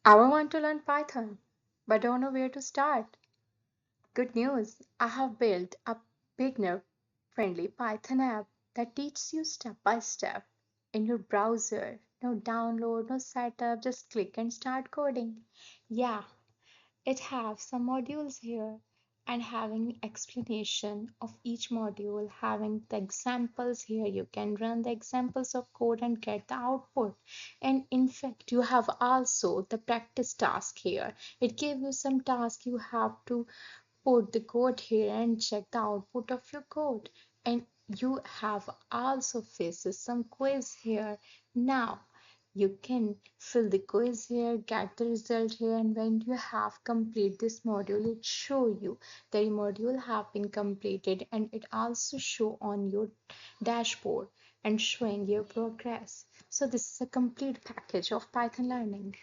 I want to learn Python, but don't know where to start. Good news, I have built a beginner-friendly Python app that teaches you step by step in your browser. No download, no setup, just click and start coding. Yeah, it have some modules here and having explanation of each module, having the examples here. You can run the examples of code and get the output. And in fact, you have also the practice task here. It gives you some task you have to put the code here and check the output of your code. And you have also faces some quiz here. Now you can fill the quiz here, get the result here, and when you have complete this module, it show you the module have been completed, and it also show on your dashboard and showing your progress. So this is a complete package of Python learning.